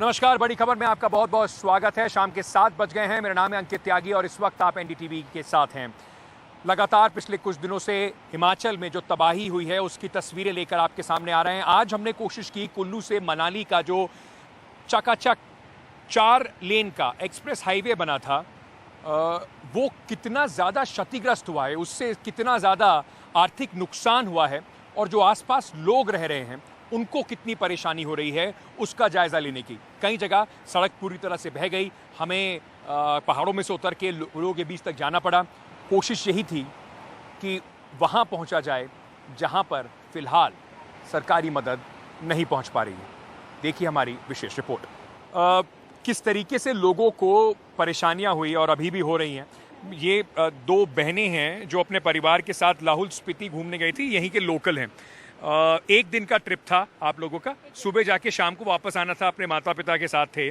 नमस्कार, बड़ी खबर में आपका बहुत बहुत स्वागत है। शाम के 7 बज गए हैं। मेरा नाम है अंकित त्यागी और इस वक्त आप एनडीटीवी के साथ हैं। लगातार पिछले कुछ दिनों से हिमाचल में जो तबाही हुई है उसकी तस्वीरें लेकर आपके सामने आ रहे हैं। आज हमने कोशिश की कुल्लू से मनाली का जो चकाचक 4 लेन का एक्सप्रेस हाईवे बना था वो कितना ज़्यादा क्षतिग्रस्त हुआ है, उससे कितना ज़्यादा आर्थिक नुकसान हुआ है और जो आसपास लोग रह रहे हैं उनको कितनी परेशानी हो रही है उसका जायज़ा लेने की। कई जगह सड़क पूरी तरह से बह गई, हमें पहाड़ों में से उतर के लोगों के बीच तक जाना पड़ा। कोशिश यही थी कि वहाँ पहुँचा जाए जहाँ पर फ़िलहाल सरकारी मदद नहीं पहुँच पा रही है। देखिए हमारी विशेष रिपोर्ट। किस तरीके से लोगों को परेशानियाँ हुई और अभी भी हो रही हैं। ये 2 बहनें हैं जो अपने परिवार के साथ लाहौल स्पीति घूमने गई थी, यहीं के लोकल हैं। 1 दिन का ट्रिप था आप लोगों का, सुबह जाके शाम को वापस आना था, अपने माता पिता के साथ थे।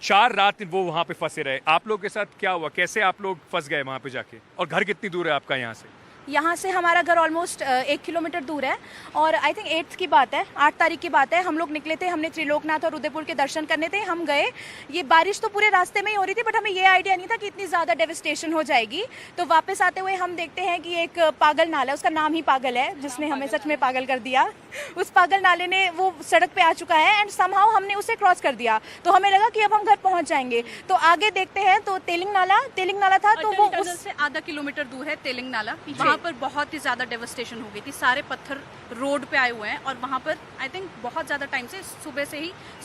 4 रात वो वहाँ पे फंसे रहे। आप लोग के साथ क्या हुआ, कैसे आप लोग फंस गए वहाँ पे जाके, और घर कितनी दूर है आपका यहाँ से? यहाँ से हमारा घर ऑलमोस्ट 1 किलोमीटर दूर है और आई थिंक 8 की बात है, 8 तारीख की बात है। हम लोग निकले थे, हमने त्रिलोकनाथ और उदयपुर के दर्शन करने थे। हम गए, ये बारिश तो पूरे रास्ते में ही हो रही थी बट हमें ये आइडिया नहीं था कि इतनी ज़्यादा डेविस्टेशन हो जाएगी। तो वापस आते हुए हम देखते हैं कि एक पागल नाला है, उसका नाम ही पागल है, जिसने हमें सच में पागल कर दिया। उस पागल नाले ने वो सड़क पे आ चुका है एंड समहाउ हमने उसे क्रॉस कर दिया। तो हमें लगा कि अब हम घर पहुँच जाएंगे। तो आगे देखते हैं तो तेलिंग नाला था, तो वो उससे आधा किलोमीटर दूर है तेलिंग नाला। वहाँ पर बहुत ही ज़्यादा डेवस्टेशन हो गई थी, सारे पत्थर रोड पे आए हुए हैं और वहाँ पर आई थिंक बहुत ज़्यादा टाइम से सुबह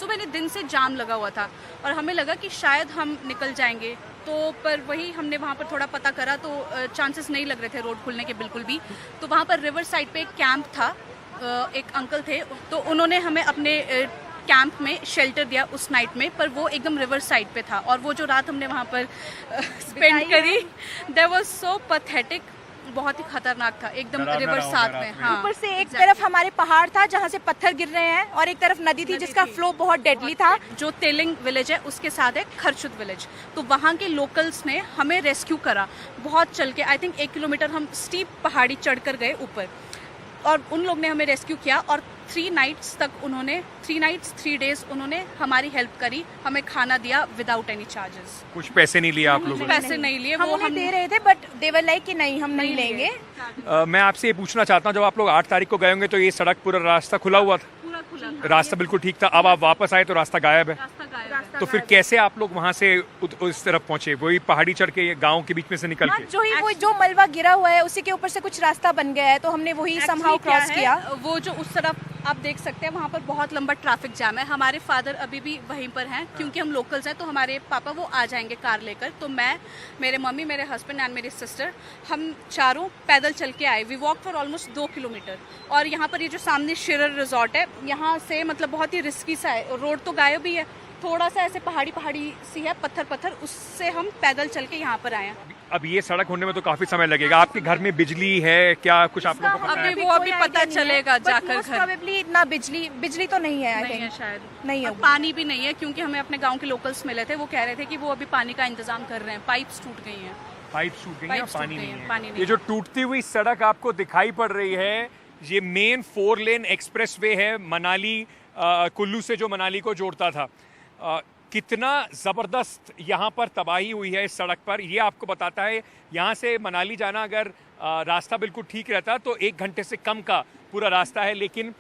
नहीं दिन से जाम लगा हुआ था और हमें लगा कि शायद हम निकल जाएंगे। तो पर वही हमने वहाँ पर थोड़ा पता करा तो चांसेस नहीं लग रहे थे रोड खुलने के बिल्कुल भी। तो वहाँ पर रिवर साइड पे एक कैंप था, एक अंकल थे, तो उन्होंने हमें अपने कैंप में शेल्टर दिया उस नाइट में, पर वो एकदम रिवर साइड पे था और वो जो रात हमने वहाँ पर स्पेंड करी दैट वाज सो पैथेटिक, बहुत ही खतरनाक था, एकदम रिवर साथ में। हाँ, ऊपर से एक तरफ हमारे पहाड़ था जहाँ से पत्थर गिर रहे हैं और एक तरफ नदी थी जिसका फ्लो बहुत डेडली था। जो तेलिंग विलेज है उसके साथ है खरचुद विलेज, तो वहाँ के लोकल्स ने हमें रेस्क्यू करा। बहुत चल के आई थिंक 1 किलोमीटर हम स्टीप पहाड़ी चढ़ कर गए ऊपर और उन लोग ने हमें रेस्क्यू किया और 3 नाइट्स 3 डेज उन्होंने हमारी हेल्प करी, हमें खाना दिया विदाउट एनी चार्जेस। कुछ पैसे नहीं लिए आप लोगों ने? पैसे नहीं लिए, हम उन्हें दे रहे थे बट दे वर लाइक कि नहीं हम नहीं लेंगे। मैं आपसे ये पूछना चाहता हूँ, जब आप लोग 8 तारीख को गए होंगे तो ये सड़क पूरा रास्ता खुला हुआ था? पूरा खुला, रास्ता बिल्कुल ठीक था। अब आप वापस आए तो रास्ता गायब है। तो फिर कैसे आप लोग वहाँ से उस तरफ पहुँचे, वही पहाड़ी चढ़ के गाँव के बीच में से निकल के? जो मलबा गिरा हुआ है उसी के ऊपर से कुछ रास्ता बन गया है तो हमने वही समहाउ क्रॉस किया। वो जो उस तरफ आप देख सकते हैं वहाँ पर बहुत लंबा ट्रैफिक जाम है। हमारे फादर अभी भी वहीं पर हैं क्योंकि हम लोकल्स हैं, तो हमारे पापा वो आ जाएंगे कार लेकर। तो मैं, मेरे मम्मी, मेरे हस्बैंड एंड मेरी सिस्टर, हम चारों पैदल चल के आए। We walk for almost 2 kilometre. और यहाँ पर ये जो सामने शिरर रिजॉर्ट है, यहाँ से मतलब बहुत ही रिस्की सा है, रोड तो गायब ही है, थोड़ा सा ऐसे पहाड़ी सी है, पत्थर, उससे हम पैदल चल के यहाँ पर आए हैं। अब ये सड़क होने में तो काफी समय लगेगा। आपके घर में बिजली है क्या, कुछ आप लोगों को पता है? अभी पता चलेगा जाकर घर। प्रोबेबली ना बिजली तो नहीं है, नहीं है शायद, नहीं है। पानी भी नहीं है क्योंकि हमें अपने गांव के लोकल्स मिले थे, वो कह रहे थे कि वो अभी पानी का इंतजाम कर रहे हैं। पाइप्स टूट गई हैं, पानी नहीं है। ये जो टूटती हुई सड़क आपको दिखाई पड़ रही है, ये मेन 4 लेन एक्सप्रेस वे है मनाली कुल्लू से, जो मनाली को जोड़ता था। कितना ज़बरदस्त यहाँ पर तबाही हुई है इस सड़क पर, ये आपको बताता है। यहाँ से मनाली जाना अगर रास्ता बिल्कुल ठीक रहता तो 1 घंटे से कम का पूरा रास्ता है, लेकिन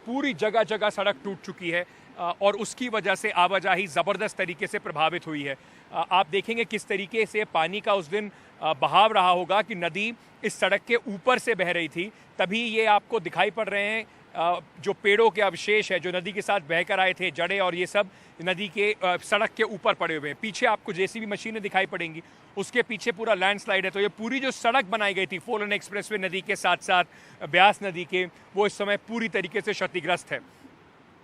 पूरी जगह सड़क टूट चुकी है और उसकी वजह से आवाजाही ज़बरदस्त तरीके से प्रभावित हुई है। आप देखेंगे किस तरीके से पानी का उस दिन बहाव रहा होगा कि नदी इस सड़क के ऊपर से बह रही थी। तभी ये आपको दिखाई पड़ रहे हैं जो पेड़ों के अवशेष है जो नदी के साथ बहकर आए थे, जड़ें और ये सब नदी के सड़क के ऊपर पड़े हुए हैं। पीछे आपको जेसीबी मशीनें दिखाई पड़ेंगी, उसके पीछे पूरा लैंडस्लाइड है। तो ये पूरी जो सड़क बनाई गई थी 4 लेन एक्सप्रेसवे नदी के साथ साथ ब्यास नदी के, वो इस समय पूरी तरीके से क्षतिग्रस्त है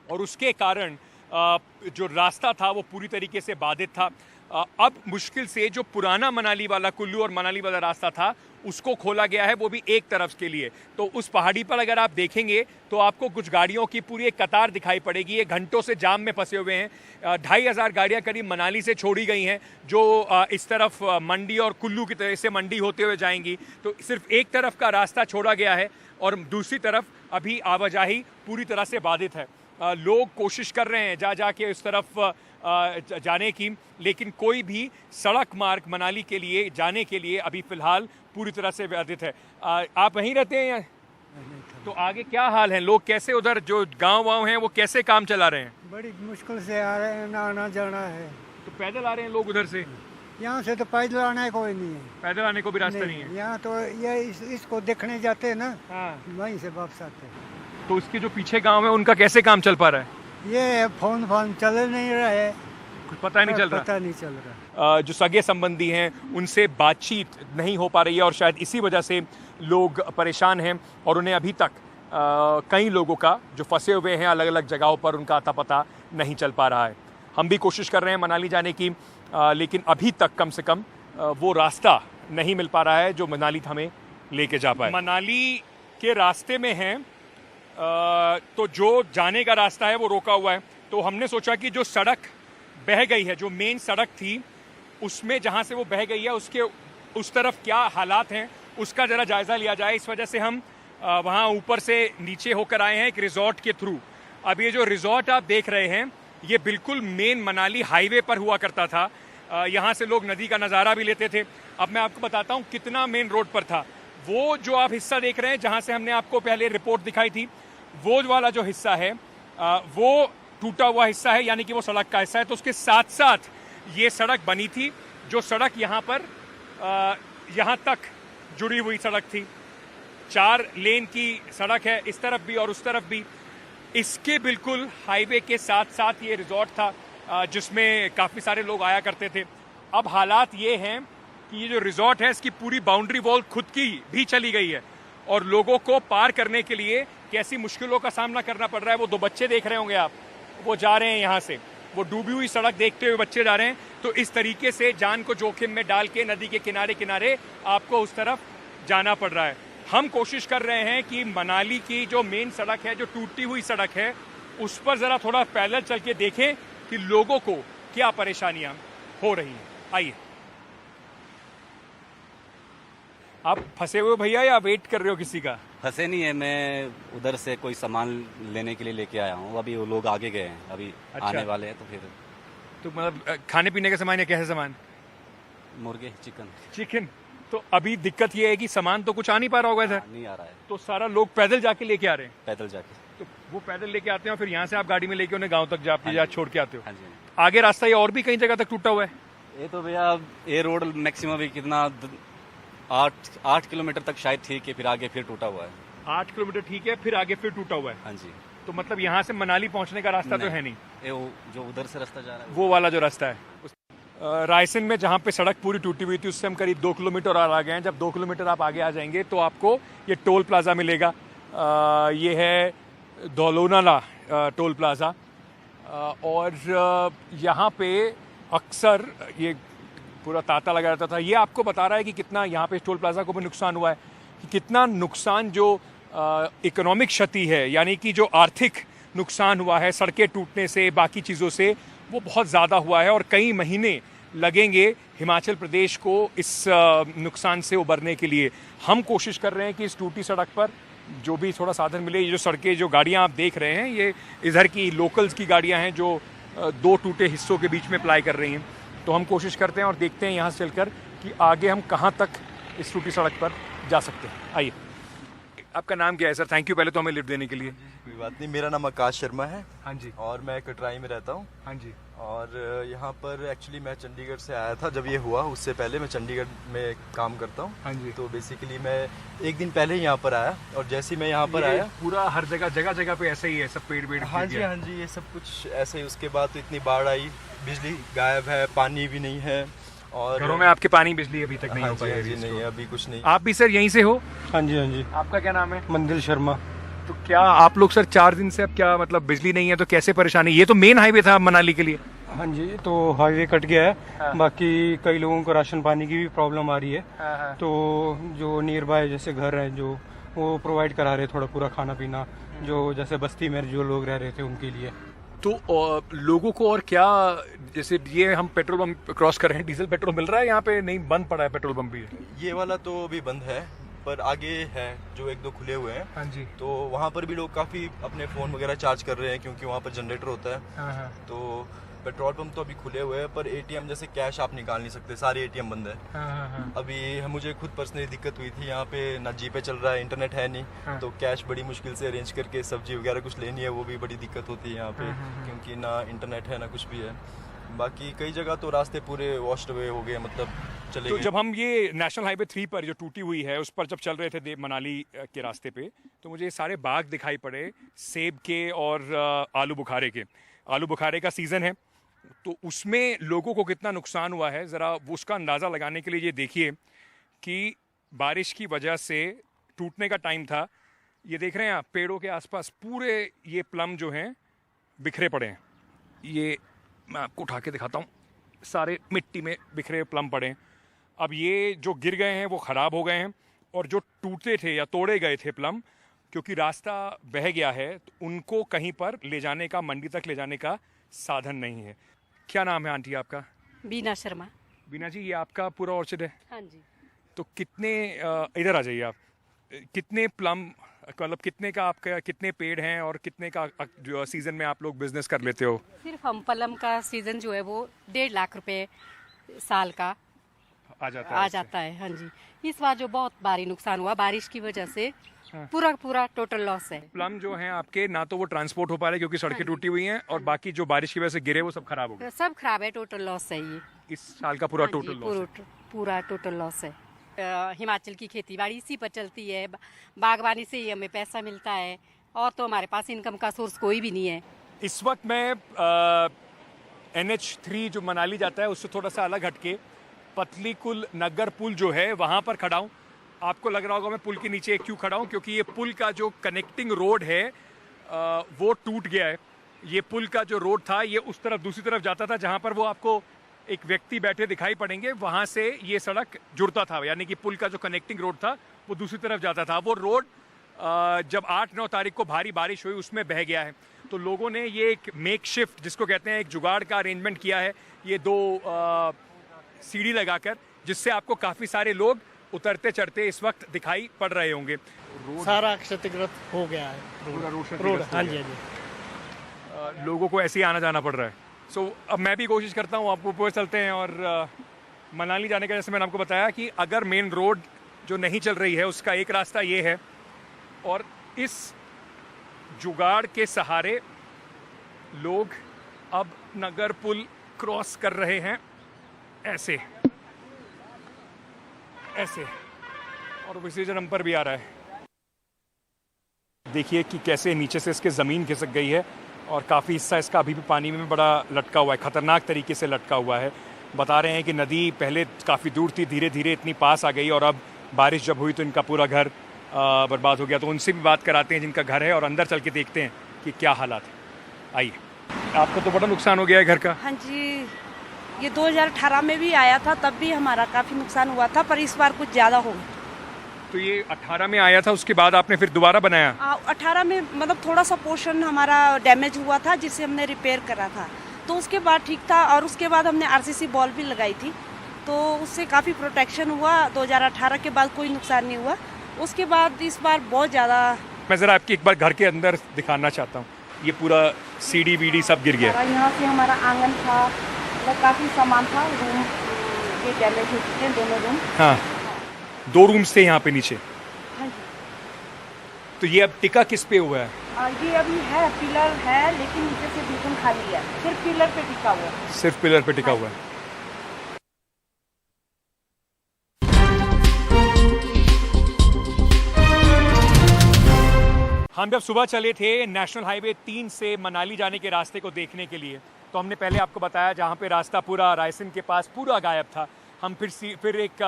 और उसके कारण जो रास्ता था वो पूरी तरीके से बाधित था। अब मुश्किल से जो पुराना मनाली वाला कुल्लू और मनाली वाला रास्ता था उसको खोला गया है, वो भी एक तरफ के लिए। तो उस पहाड़ी पर अगर आप देखेंगे तो आपको कुछ गाड़ियों की पूरी एक कतार दिखाई पड़ेगी। ये घंटों से जाम में फंसे हुए हैं। 2500 गाड़ियां करीब मनाली से छोड़ी गई हैं जो इस तरफ मंडी और कुल्लू की तरह से मंडी होते हुए जाएंगी। तो सिर्फ एक तरफ का रास्ता छोड़ा गया है और दूसरी तरफ अभी आवाजाही पूरी तरह से बाधित है। लोग कोशिश कर रहे हैं जाके उस तरफ जाने की, लेकिन कोई भी सड़क मार्ग मनाली के लिए जाने के लिए अभी फिलहाल पूरी तरह से बाधित है। आप वहीं रहते हैं या? तो आगे क्या हाल है, लोग कैसे उधर जो गांव हैं वो कैसे काम चला रहे हैं? बड़ी मुश्किल से आ रहे हैं, आना जाना है। तो पैदल आ रहे हैं लोग उधर से? यहाँ से तो पैदल आना कोई नहीं है, पैदल आने को भी रास्ता नहीं है। यहाँ तो ये इसको देखने जाते हैं ना, हाँ। वहीं से वापस आते हैं। तो उसके जो पीछे गांव है उनका कैसे काम चल पा रहा है? ये फोन चल नहीं रहा है, कुछ पता ही नहीं चल रहा। पता नहीं चल रहा। जो सगे संबंधी हैं उनसे बातचीत नहीं हो पा रही है और शायद इसी वजह से लोग परेशान हैं और उन्हें अभी तक कई लोगों का जो फंसे हुए हैं अलग अलग जगहों पर उनका अता पता नहीं चल पा रहा है। हम भी कोशिश कर रहे हैं मनाली जाने की, लेकिन अभी तक कम से कम वो रास्ता नहीं मिल पा रहा है जो मनाली हमें लेके जा पाए। मनाली के रास्ते में हैं, तो जो जाने का रास्ता है वो रोका हुआ है। तो हमने सोचा कि जो सड़क बह गई है, जो मेन सड़क थी, उसमें जहाँ से वो बह गई है उसके उस तरफ क्या हालात हैं उसका ज़रा जायज़ा लिया जाए। इस वजह से हम वहाँ ऊपर से नीचे होकर आए हैं एक रिजॉर्ट के थ्रू। अब ये जो रिजॉर्ट आप देख रहे हैं ये बिल्कुल मेन मनाली हाईवे पर हुआ करता था। यहाँ से लोग नदी का नज़ारा भी लेते थे। अब मैं आपको बताता हूँ कितना मेन रोड पर था। वो जो आप हिस्सा देख रहे हैं जहाँ से हमने आपको पहले रिपोर्ट दिखाई थी, वो वाला जो हिस्सा है वो टूटा हुआ हिस्सा है, यानी कि वो सड़क का हिस्सा है। तो उसके साथ साथ ये सड़क बनी थी, जो सड़क यहाँ पर यहाँ तक जुड़ी हुई सड़क थी। 4 लेन की सड़क है इस तरफ भी और उस तरफ भी। इसके बिल्कुल हाईवे के साथ साथ ये रिजॉर्ट था जिसमें काफ़ी सारे लोग आया करते थे। अब हालात ये हैं कि ये जो रिजॉर्ट है इसकी पूरी बाउंड्री वॉल खुद की भी चली गई है और लोगों को पार करने के लिए कैसी मुश्किलों का सामना करना पड़ रहा है। वो 2 बच्चे देख रहे होंगे आप, वो जा रहे हैं यहाँ से, वो डूबी हुई सड़क देखते हुए बच्चे जा रहे हैं। तो इस तरीके से जान को जोखिम में डाल के नदी के किनारे किनारे आपको उस तरफ जाना पड़ रहा है। हम कोशिश कर रहे हैं कि मनाली की जो मेन सड़क है, जो टूटी हुई सड़क है, उस पर ज़रा थोड़ा पैदल चल के देखें कि लोगों को क्या परेशानियां हो रही हैं। आइए। आप फंसे हुए भैया या वेट कर रहे हो किसी का? फंसे नहीं है, मैं उधर से कोई सामान लेने के लिए लेके आया हूँ। अभी वो लोग आगे गए हैं, अभी अच्छा। आने वाले हैं। तो फिर तो मतलब खाने पीने का सामान या कैसे सामान? मुर्गे, चिकन तो अभी दिक्कत ये है कि सामान तो कुछ आ नहीं पा रहा होगा इधर। नहीं आ रहा है, तो सारा लोग पैदल जाके लेके आ रहे हैं। पैदल जाके। तो वो पैदल लेके आते हैं और फिर यहाँ से आप गाड़ी में लेके उन्हें गांव तक जा छोड़ के आते हो। हाँ जी। आगे रास्ता ये और भी कई जगह तक टूटा हुआ है। ये तो भैया ये रोड मैक्सिमम भी कितना 8 किलोमीटर तक शायद ठीक है, फिर आगे फिर टूटा हुआ है। 8 किलोमीटर ठीक है, फिर आगे फिर टूटा हुआ है। हाँ जी। तो मतलब यहाँ से मनाली पहुँचने का रास्ता तो है नहीं। ये वो जो उधर से रास्ता जा रहा है वो वाला जो रास्ता है। रायसेन में जहाँ पे सड़क पूरी टूटी हुई थी उससे हम करीब 2 किलोमीटर और आ गए हैं। जब 2 किलोमीटर आप आगे आ जाएंगे तो आपको ये टोल प्लाजा मिलेगा। ये है दौलोनाला टोल प्लाजा और यहाँ पे अक्सर ये पूरा तांता लगा रहता था। ये आपको बता रहा है कि कितना यहाँ पे टोल प्लाजा को भी नुकसान हुआ है, कि कितना नुकसान जो इकोनॉमिक क्षति है, यानी कि जो आर्थिक नुकसान हुआ है सड़कें टूटने से, बाकी चीज़ों से, वो बहुत ज़्यादा हुआ है और कई महीने लगेंगे हिमाचल प्रदेश को इस नुकसान से उबरने के लिए। हम कोशिश कर रहे हैं कि इस टूटी सड़क पर जो भी थोड़ा साधन मिले। ये जो सड़कें, जो गाड़ियाँ आप देख रहे हैं, ये इधर की लोकल्स की गाड़ियाँ हैं जो 2 टूटे हिस्सों के बीच में अप्लाई कर रही हैं। तो हम कोशिश करते हैं और देखते हैं यहाँ से चलकर कि आगे हम कहाँ तक इस टूटी सड़क पर जा सकते हैं। आइए। आपका नाम क्या है सर? थैंक यू पहले तो हमें लिफ्ट देने के लिए। कोई बात नहीं, मेरा नाम आकाश शर्मा है। हाँ जी। और मैं कटराई में रहता हूँ। हाँ जी। और यहाँ पर एक्चुअली मैं चंडीगढ़ से आया था जब ये हुआ। उससे पहले मैं चंडीगढ़ में काम करता हूँ। हाँ जी। तो बेसिकली मैं एक दिन पहले ही यहाँ पर आया और जैसे ही मैं यहाँ पर आया, पूरा हर जगह जगह पे ऐसा ही है, सब पेड़ हाँ जी ये सब कुछ ऐसे ही। उसके बाद तो इतनी बाढ़ आई, बिजली गायब है, पानी भी नहीं है और घरों में आपके पानी बिजली अभी तक नहीं हो पाई? नहीं है अभी कुछ नहीं। आप भी सर यहीं से हो? हाँ जी। आपका क्या नाम है? मंदिर शर्मा। तो क्या आप लोग सर 4 दिन से अब क्या मतलब बिजली नहीं है तो कैसे परेशानी? ये तो मेन हाईवे था मनाली के लिए। हाँ जी, तो हाईवे कट गया है। हाँ। बाकी कई लोगों को राशन पानी की भी प्रॉब्लम आ रही है। हाँ। तो जो नियर बाय जैसे घर है जो वो प्रोवाइड करा रहे थोड़ा पूरा खाना पीना, जो जैसे बस्ती में जो लोग रह रहे थे उनके लिए। तो लोगों को और क्या, जैसे ये हम पेट्रोल पंप क्रॉस कर रहे हैं, डीजल पेट्रोल मिल रहा है यहाँ पे? नहीं, बंद पड़ा है पेट्रोल पंप भी। ये वाला तो अभी बंद है, पर आगे है जो एक दो खुले हुए हैं। हाँ जी। तो वहाँ पर भी लोग काफ़ी अपने फ़ोन वगैरह चार्ज कर रहे हैं क्योंकि वहाँ पर जनरेटर होता है। हाँ हाँ तो पेट्रोल पंप तो अभी खुले हुए हैं, पर एटीएम जैसे कैश आप निकाल नहीं सकते, सारे एटीएम बंद है। हाँ। अभी मुझे खुद पर्सनली दिक्कत हुई थी, यहाँ पे ना जीपे चल रहा है, इंटरनेट है नहीं। हाँ। तो कैश बड़ी मुश्किल से अरेंज करके सब्जी वगैरह कुछ लेनी है, वो भी बड़ी दिक्कत होती है यहाँ पे, क्योंकि ना इंटरनेट है ना कुछ भी है। बाकी कई जगह तो रास्ते पूरे वॉश्ड अवे हो गए, मतलब चले तो गए। जब हम ये नेशनल हाईवे 3 पर जो टूटी हुई है उस पर जब चल रहे थे देव मनाली के रास्ते पे, तो मुझे सारे बाग दिखाई पड़े सेब के और आलू बुखारे के। आलू बुखारे का सीज़न है, तो उसमें लोगों को कितना नुकसान हुआ है ज़रा उसका अंदाज़ा लगाने के लिए ये देखिए कि बारिश की वजह से टूटने का टाइम था। ये देख रहे हैं आप, पेड़ों के आसपास पूरे ये प्लम जो हैं बिखरे पड़े हैं। ये मैं आपको उठा के दिखाता हूँ, सारे मिट्टी में बिखरे प्लम पड़े हैं। अब ये जो गिर गए हैं वो ख़राब हो गए हैं, और जो टूटे थे या तोड़े गए थे प्लम, क्योंकि रास्ता बह गया है तो उनको कहीं पर ले जाने का, मंडी तक ले जाने का साधन नहीं है। क्या नाम है आंटी आपका? बीना शर्मा। बीना जी, ये आपका पूरा ऑर्चर्ड है? हाँ जी। तो कितने इधर आ जाइए आप, कितने प्लम, मतलब कितने का आपका, कितने पेड़ हैं और कितने का जो सीज़न में आप लोग बिजनेस कर लेते हो? सिर्फ हम प्लम का सीजन जो है वो 1.5 लाख रुपए साल का आ जाता है? आ जाता है। हाँ जी। इस बार जो बहुत भारी नुकसान हुआ बारिश की वजह से, हाँ। पूरा टोटल लॉस है। प्लम जो हैं आपके, ना तो वो ट्रांसपोर्ट हो पा रहे क्योंकि सड़कें टूटी हुई हैं, और बाकी जो बारिश की वजह से गिरे वो सब खराब हो गए। सब खराब है, टोटल लॉस है ये। इस साल का पूरा हाँ जी, टोटल लॉस है। पूरा टोटल लॉस है। हिमाचल की खेती बाड़ी इसी पर चलती है, बागवानी से ही हमें पैसा मिलता है, और तो हमारे पास इनकम का सोर्स कोई भी नहीं है। इस वक्त मैं NH3 जो मनाली जाता है उससे थोड़ा सा अलग हटके पतली कुल नगर पुल जो है वहाँ पर खड़ा हूँ। आपको लग रहा होगा मैं पुल के नीचे क्यों खड़ा हूँ, क्योंकि ये पुल का जो कनेक्टिंग रोड है वो टूट गया है। ये पुल का जो रोड था ये उस तरफ, दूसरी तरफ जाता था, जहाँ पर वो आपको एक व्यक्ति बैठे दिखाई पड़ेंगे, वहाँ से ये सड़क जुड़ता था, यानी कि पुल का जो कनेक्टिंग रोड था वो दूसरी तरफ जाता था। वो रोड जब 8-9 तारीख को भारी बारिश हुई उसमें बह गया है। तो लोगों ने ये एक मेक शिफ्ट, जिसको कहते हैं एक जुगाड़ का अरेंजमेंट किया है, ये 2 सीढ़ी लगाकर, जिससे आपको काफ़ी सारे लोग उतरते चढ़ते इस वक्त दिखाई पड़ रहे होंगे। सारा क्षतिग्रस्त हो गया है रोड। हाँ जी, हाँ जी। लोगों को ऐसे ही आना जाना पड़ रहा है। सो अब मैं भी कोशिश करता हूँ, आपको ऊपर चलते हैं। और मनाली जाने का, जैसे मैंने आपको बताया कि अगर मेन रोड जो नहीं चल रही है उसका एक रास्ता ये है, और इस जुगाड़ के सहारे लोग अब नगर पुल क्रॉस कर रहे हैं, ऐसे ऐसे, और विसर्जन हम पर भी आ रहा है। देखिए कि कैसे नीचे से इसके ज़मीन खिसक गई है, और काफ़ी हिस्सा इसका अभी भी पानी में बड़ा लटका हुआ है, ख़तरनाक तरीके से लटका हुआ है। बता रहे हैं कि नदी पहले काफ़ी दूर थी, धीरे धीरे इतनी पास आ गई, और अब बारिश जब हुई तो इनका पूरा घर बर्बाद हो गया। तो उनसे भी बात कराते हैं जिनका घर है, और अंदर चल के देखते हैं कि क्या हालात है। आइए। आपको तो बड़ा नुकसान हो गया है घर का? हाँ जी, ये 2018 में भी आया था, तब भी हमारा काफ़ी नुकसान हुआ था, पर इस बार कुछ ज़्यादा हो गया। तो ये 18 में आया था, उसके बाद आपने फिर दोबारा बनाया? 18 में मतलब थोड़ा सा पोर्शन हमारा डैमेज हुआ था, जिसे हमने रिपेयर करा था, तो उसके बाद ठीक था। और उसके बाद हमने RCC बॉल भी लगाई थी, तो उससे काफ़ी प्रोटेक्शन हुआ। 2018 के बाद कोई नुकसान नहीं हुआ। उसके बाद इस बार बहुत ज़्यादा। मैं ज़रा आपकी एक बार घर के अंदर दिखाना चाहता हूँ। ये पूरा सीढ़ी वीढ़ी सब गिर गया। यहाँ से हमारा आंगन था, मतलब काफ़ी सामान था। रूम ये डैमेज हो चुके हैं, दोनों रूम। हाँ, 2 रूम्स थे यहाँ पे नीचे। हाँ जी। तो ये अब टिका किस पे हुआ है? ये अभी है, पिलर है, लेकिन नीचे से बिल्कुल खाली है, सिर्फ पिलर पे टिका हुआ है। सिर्फ पिलर पे टिका हुआ है। हम जब सुबह चले थे नेशनल हाईवे 3 से मनाली जाने के रास्ते को देखने के लिए, तो हमने पहले आपको बताया जहाँ पे रास्ता पूरा रायसेन के पास पूरा गायब था। हम फिर एक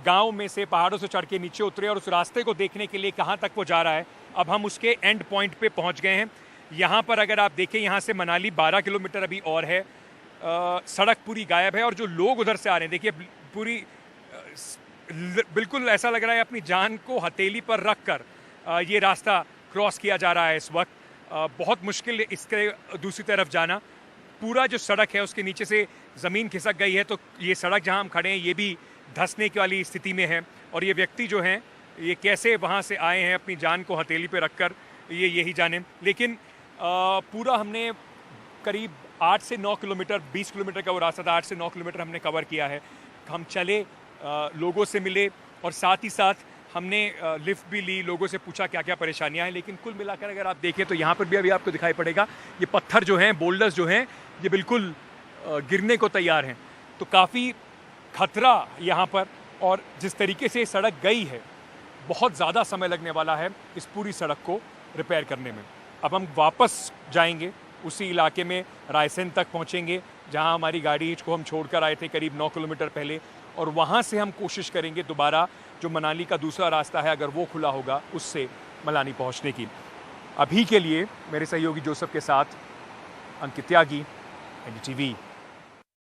गांव में से पहाड़ों से चढ़ के नीचे उतरे, और उस रास्ते को देखने के लिए कहाँ तक वो जा रहा है। अब हम उसके एंड पॉइंट पे पहुँच गए हैं। यहाँ पर अगर आप देखें, यहाँ से मनाली 12 किलोमीटर अभी और है। सड़क पूरी गायब है, और जो लोग उधर से आ रहे हैं, देखिए पूरी बिल्कुल ऐसा लग रहा है अपनी जान को हथेली पर रख कर ये रास्ता क्रॉस किया जा रहा है इस वक्त। बहुत मुश्किल इसके दूसरी तरफ जाना। पूरा जो सड़क है उसके नीचे से ज़मीन खिसक गई है, तो ये सड़क जहां हम खड़े हैं ये भी धंसने की वाली स्थिति में है। और ये व्यक्ति जो हैं ये कैसे वहाँ से आए हैं अपनी जान को हथेली पे रखकर, ये यही जाने। लेकिन पूरा हमने करीब 8 से 9 किलोमीटर, 20 किलोमीटर का वो रास्ता था, 8 से 9 किलोमीटर हमने कवर किया है। हम चले, लोगों से मिले और साथ ही साथ हमने लिफ्ट भी ली, लोगों से पूछा क्या क्या परेशानियां हैं। लेकिन कुल मिलाकर अगर आप देखें तो यहाँ पर भी अभी आपको दिखाई पड़ेगा ये पत्थर जो हैं, बोल्डर्स जो हैं, ये बिल्कुल गिरने को तैयार हैं। तो काफ़ी खतरा यहाँ पर, और जिस तरीके से सड़क गई है बहुत ज़्यादा समय लगने वाला है इस पूरी सड़क को रिपेयर करने में। अब हम वापस जाएंगे उसी इलाके में, रायसेन तक पहुँचेंगे जहाँ हमारी गाड़ी को हम छोड़कर आए थे करीब 9 किलोमीटर पहले, और वहाँ से हम कोशिश करेंगे दोबारा जो मनाली का दूसरा रास्ता है अगर वो खुला होगा उससे मनाली पहुँचने की। अभी के लिए मेरे सहयोगी जोसेफ के साथ अंकित त्यागी, NDTV।